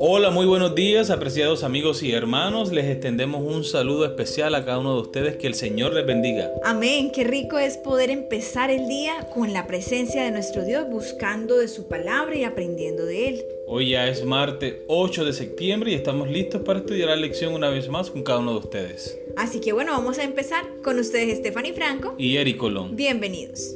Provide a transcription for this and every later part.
Hola, muy buenos días, apreciados amigos y hermanos. Les extendemos un saludo especial a cada uno de ustedes. Que el Señor les bendiga. Amén. Qué rico es poder empezar el día con la presencia de nuestro Dios, buscando de su palabra y aprendiendo de Él. Hoy ya es martes 8 de septiembre y estamos listos para estudiar la lección una vez más con cada uno de ustedes. Así que bueno, vamos a empezar con ustedes, Stephanie Franco y Eric Colón. Bienvenidos.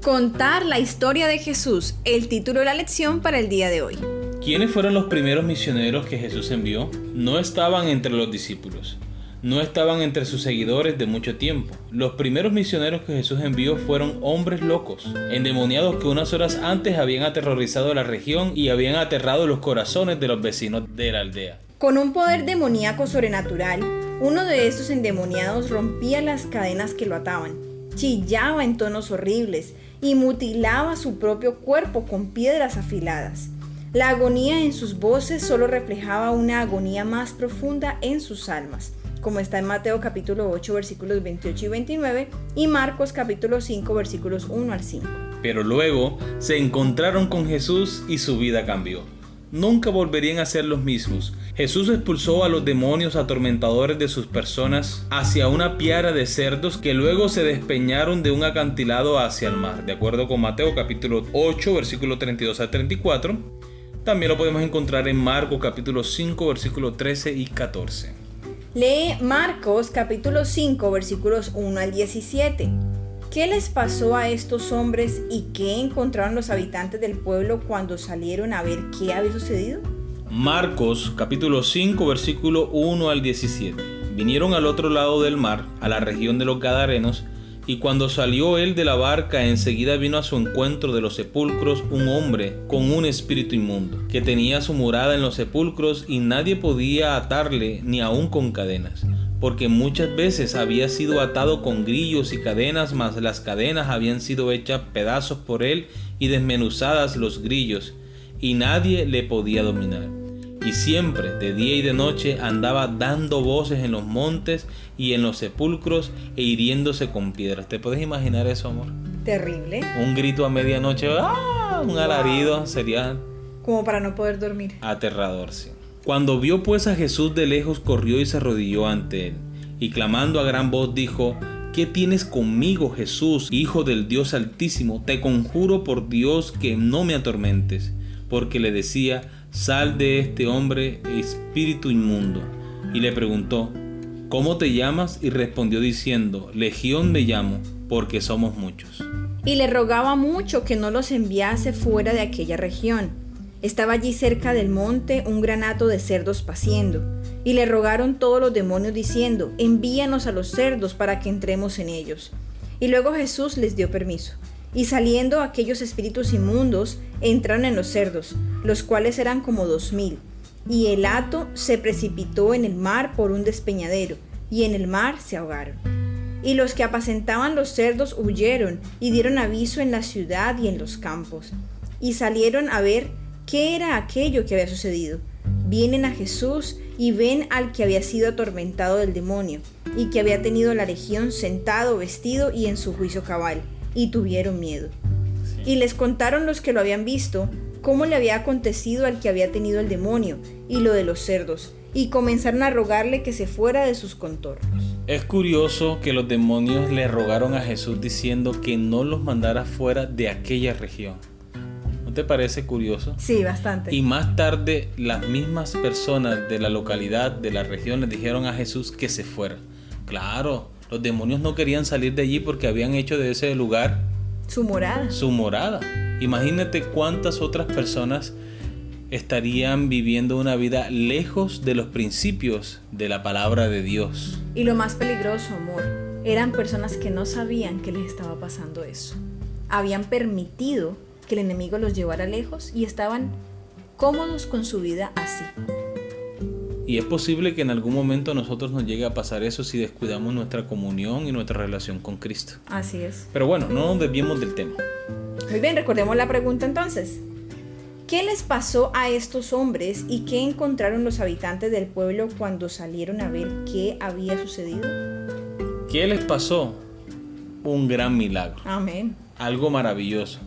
Contar la historia de Jesús, el título de la lección para el día de hoy. ¿Quiénes fueron los primeros misioneros que Jesús envió? No estaban entre los discípulos, no estaban entre sus seguidores de mucho tiempo. Los primeros misioneros que Jesús envió fueron hombres locos, endemoniados que unas horas antes habían aterrorizado la región y habían aterrado los corazones de los vecinos de la aldea. Con un poder demoníaco sobrenatural, uno de estos endemoniados rompía las cadenas que lo ataban, chillaba en tonos horribles y mutilaba su propio cuerpo con piedras afiladas. La agonía en sus voces solo reflejaba una agonía más profunda en sus almas, como está en Mateo capítulo 8 versículos 28 y 29 y Marcos capítulo 5 versículos 1 al 5. Pero luego se encontraron con Jesús y su vida cambió. Nunca volverían a ser los mismos. Jesús expulsó a los demonios atormentadores de sus personas hacia una piara de cerdos que luego se despeñaron de un acantilado hacia el mar, de acuerdo con Mateo capítulo 8, versículo 32 al 34. También lo podemos encontrar en Marcos capítulo 5, versículos 13 y 14. Lee Marcos capítulo 5, versículos 1 al 17. ¿Qué les pasó a estos hombres y qué encontraron los habitantes del pueblo cuando salieron a ver qué había sucedido? Marcos capítulo 5 versículo 1 al 17. Vinieron al otro lado del mar, a la región de los Gadarenos, y cuando salió él de la barca, enseguida vino a su encuentro de los sepulcros un hombre con un espíritu inmundo, que tenía su morada en los sepulcros y nadie podía atarle ni aun con cadenas, porque muchas veces había sido atado con grillos y cadenas, mas las cadenas habían sido hechas pedazos por él y desmenuzadas los grillos, y nadie le podía dominar. Y siempre, de día y de noche, andaba dando voces en los montes y en los sepulcros e hiriéndose con piedras. ¿Te puedes imaginar eso, amor? Terrible. Un grito a medianoche, ¡ah! Un alarido, sería como para no poder dormir. Aterrador, sí. Cuando vio pues a Jesús de lejos, corrió y se arrodilló ante él, y clamando a gran voz dijo: ¿Qué tienes conmigo, Jesús, Hijo del Dios Altísimo? Te conjuro por Dios que no me atormentes. Porque le decía: sal de este hombre, espíritu inmundo. Y le preguntó: ¿cómo te llamas? Y respondió diciendo: Legión me llamo, porque somos muchos. Y le rogaba mucho que no los enviase fuera de aquella región. Estaba allí cerca del monte un gran hato de cerdos paciendo, y le rogaron todos los demonios diciendo: envíanos a los cerdos para que entremos en ellos. Y luego Jesús les dio permiso. Y saliendo aquellos espíritus inmundos, entraron en los cerdos, los cuales eran como 2000. Y el hato se precipitó en el mar por un despeñadero, y en el mar se ahogaron. Y los que apacentaban los cerdos huyeron, y dieron aviso en la ciudad y en los campos. Y salieron a ver qué era aquello que había sucedido. Vienen a Jesús y ven al que había sido atormentado del demonio, y que había tenido la legión sentado, vestido y en su juicio cabal. Y tuvieron miedo. Y les contaron los que lo habían visto cómo le había acontecido al que había tenido el demonio y lo de los cerdos, y comenzaron a rogarle que se fuera de sus contornos. Es curioso que los demonios le rogaron a Jesús diciendo que no los mandara fuera de aquella región. ¿No te parece curioso? Sí, bastante. Y más tarde las mismas personas de la localidad, de la región, le dijeron a Jesús que se fuera. Claro. Los demonios no querían salir de allí porque habían hecho de ese lugar su morada. Imagínate cuántas otras personas estarían viviendo una vida lejos de los principios de la palabra de Dios. Y lo más peligroso, amor, eran personas que no sabían que les estaba pasando eso. Habían permitido que el enemigo los llevara lejos y estaban cómodos con su vida así. Y es posible que en algún momento a nosotros nos llegue a pasar eso si descuidamos nuestra comunión y nuestra relación con Cristo. Así es. Pero bueno, no nos desviemos del tema. Muy bien, recordemos la pregunta entonces. ¿Qué les pasó a estos hombres y qué encontraron los habitantes del pueblo cuando salieron a ver qué había sucedido? ¿Qué les pasó? un gran milagro. Amén. Algo maravilloso.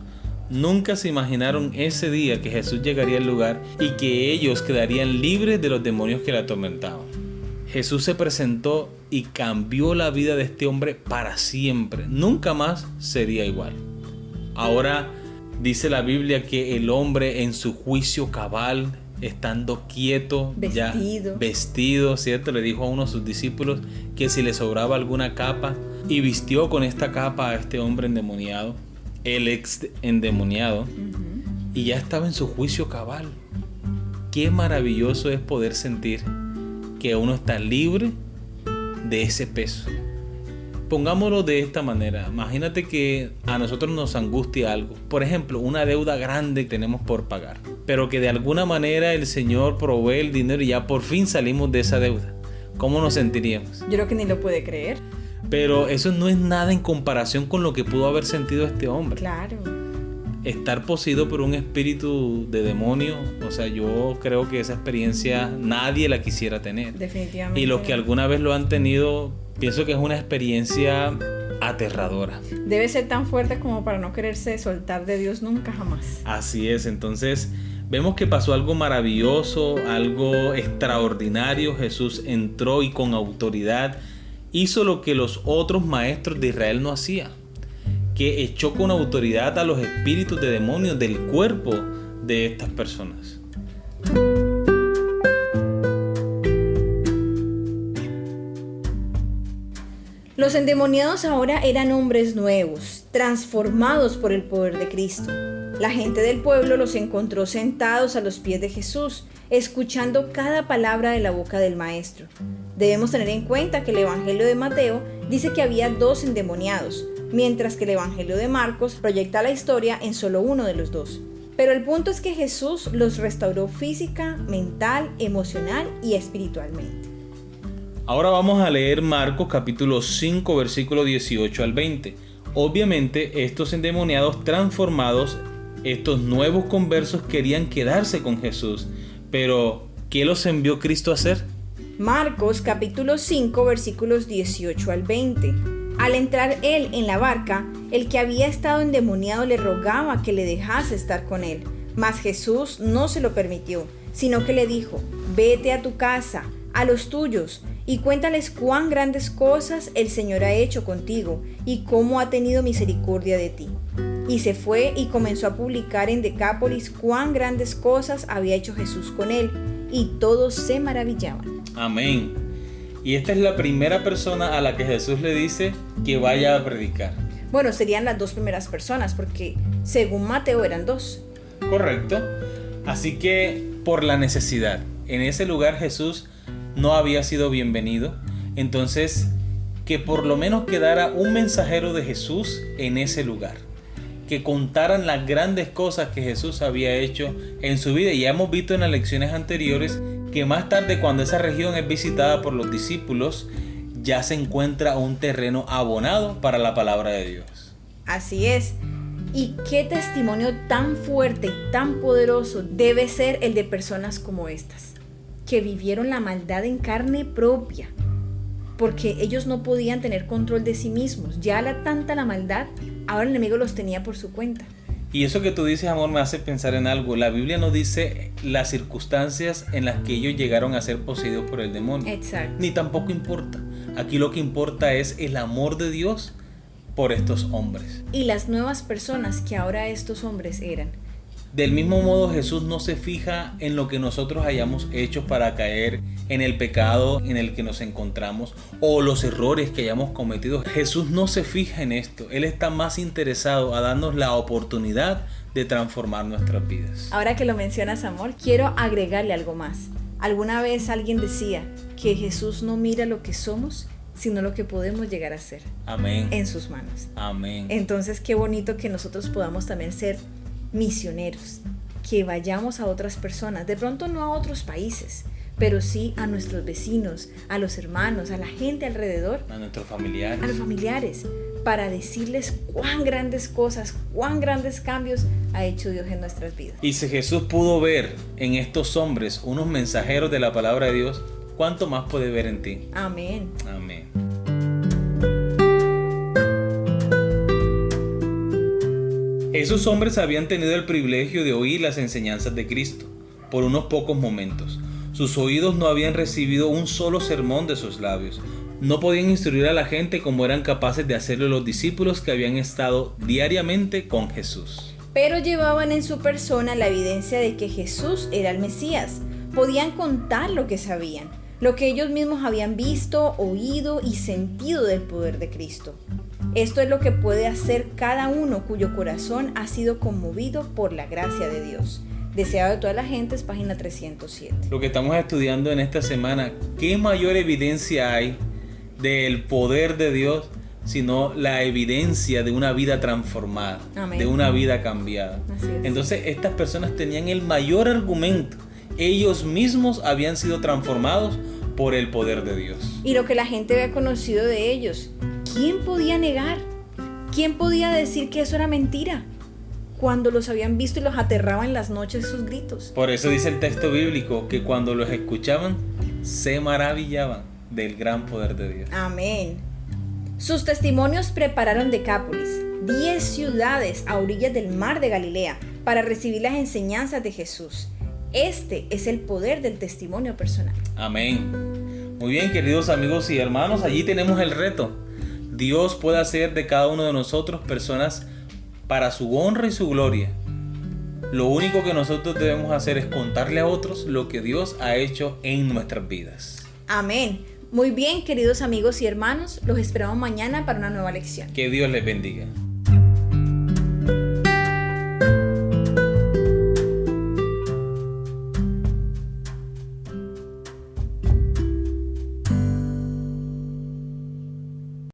Nunca se imaginaron ese día que Jesús llegaría al lugar y que ellos quedarían libres de los demonios que le atormentaban. Jesús se presentó y cambió la vida de este hombre para siempre. Nunca más sería igual. Ahora dice la Biblia que el hombre en su juicio cabal, estando quieto, vestido, ¿cierto? Le dijo a uno de sus discípulos que si le sobraba alguna capa, y vistió con esta capa a este hombre endemoniado, el ex endemoniado, y ya estaba en su juicio cabal. Qué maravilloso es poder sentir que uno está libre de ese peso. Pongámoslo de esta manera. Imagínate que a nosotros nos angustia algo. Por ejemplo, una deuda grande que tenemos por pagar. Pero que de alguna manera el Señor provee el dinero y ya por fin salimos de esa deuda. ¿Cómo nos sentiríamos? Yo creo que ni lo puede creer. Pero eso no es nada en comparación con lo que pudo haber sentido este hombre. Claro. Estar poseído por un espíritu de demonio, o sea, yo creo que esa experiencia nadie la quisiera tener. Definitivamente. Y los que alguna vez lo han tenido, pienso que es una experiencia aterradora. Debe ser tan fuerte como para no quererse soltar de Dios nunca jamás. Así es, entonces vemos que pasó algo maravilloso, algo extraordinario. Jesús entró y con autoridad hizo lo que los otros maestros de Israel no hacían, que echó con autoridad a los espíritus de demonios del cuerpo de estas personas. Los endemoniados ahora eran hombres nuevos, transformados por el poder de Cristo. La gente del pueblo los encontró sentados a los pies de Jesús, escuchando cada palabra de la boca del Maestro. Debemos tener en cuenta que el Evangelio de Mateo dice que había 2 endemoniados, mientras que el Evangelio de Marcos proyecta la historia en solo uno de los 2. Pero el punto es que Jesús los restauró física, mental, emocional y espiritualmente. Ahora vamos a leer Marcos capítulo 5 versículo 18 al 20. Obviamente estos endemoniados transformados, estos nuevos conversos querían quedarse con Jesús, pero ¿qué los envió Cristo a hacer? Marcos capítulo 5 versículos 18 al 20. Al entrar él en la barca, el que había estado endemoniado le rogaba que le dejase estar con él. Mas Jesús no se lo permitió, sino que le dijo: vete a tu casa, a los tuyos, y cuéntales cuán grandes cosas el Señor ha hecho contigo, y cómo ha tenido misericordia de ti. Y se fue y comenzó a publicar en Decápolis cuán grandes cosas había hecho Jesús con él, y todos se maravillaban. Amén. Y esta es la primera persona a la que Jesús le dice que vaya a predicar. Bueno, serían las 2 primeras personas, porque según Mateo eran 2. Correcto. Así que por la necesidad, en ese lugar Jesús no había sido bienvenido. Entonces, que por lo menos quedara un mensajero de Jesús en ese lugar, que contaran las grandes cosas que Jesús había hecho en su vida. Y ya hemos visto en las lecciones anteriores que más tarde, cuando esa región es visitada por los discípulos, ya se encuentra un terreno abonado para la palabra de Dios. Así es. Y qué testimonio tan fuerte y tan poderoso debe ser el de personas como estas, que vivieron la maldad en carne propia, porque ellos no podían tener control de sí mismos. Ya era tanta la maldad, ahora el enemigo los tenía por su cuenta. Y eso que tú dices, amor, me hace pensar en algo. La Biblia no dice las circunstancias en las que ellos llegaron a ser poseídos por el demonio. Exacto. Ni tampoco importa. Aquí lo que importa es el amor de Dios por estos hombres. Y las nuevas personas que ahora estos hombres eran. Del mismo modo, Jesús no se fija en lo que nosotros hayamos hecho para caer en el pecado en el que nos encontramos o los errores que hayamos cometido. Jesús no se fija en esto. Él está más interesado a darnos la oportunidad de transformar nuestras vidas. Ahora que lo mencionas, amor, quiero agregarle algo más. Alguna vez alguien decía que Jesús no mira lo que somos, sino lo que podemos llegar a ser. Amén. En sus manos. Amén. Entonces, qué bonito que nosotros podamos también ser misioneros, que vayamos a otras personas, de pronto no a otros países, pero sí a nuestros vecinos, a los hermanos, a la gente alrededor, a nuestros familiares, a los familiares, para decirles cuán grandes cosas, cuán grandes cambios ha hecho Dios en nuestras vidas. Y si Jesús pudo ver en estos hombres unos mensajeros de la palabra de Dios, ¿cuánto más puede ver en ti? Amén. Amén. Esos hombres habían tenido el privilegio de oír las enseñanzas de Cristo por unos pocos momentos. Sus oídos no habían recibido un solo sermón de sus labios. No podían instruir a la gente como eran capaces de hacerlo los discípulos que habían estado diariamente con Jesús. Pero llevaban en su persona la evidencia de que Jesús era el Mesías. Podían contar lo que sabían, lo que ellos mismos habían visto, oído y sentido del poder de Cristo. Esto es lo que puede hacer cada uno cuyo corazón ha sido conmovido por la gracia de Dios. Deseado de toda la gente, es página 307. Lo que estamos estudiando en esta semana, ¿qué mayor evidencia hay del poder de Dios sino la evidencia de una vida transformada, Amén. de una vida cambiada? Así es. Entonces estas personas tenían el mayor argumento. Ellos mismos habían sido transformados por el poder de Dios. Y lo que la gente había conocido de ellos, ¿quién podía negar? ¿Quién podía decir que eso era mentira? Cuando los habían visto y los aterraba en las noches sus gritos. Por eso dice el texto bíblico que cuando los escuchaban, se maravillaban del gran poder de Dios. Amén. Sus testimonios prepararon Decápolis, 10 ciudades a orillas del mar de Galilea, para recibir las enseñanzas de Jesús. Este es el poder del testimonio personal. Amén. Muy bien, queridos amigos y hermanos, allí tenemos el reto. Dios puede hacer de cada uno de nosotros personas para su honra y su gloria. Lo único que nosotros debemos hacer es contarle a otros lo que Dios ha hecho en nuestras vidas. Amén. Muy bien, queridos amigos y hermanos, los esperamos mañana para una nueva lección. Que Dios les bendiga.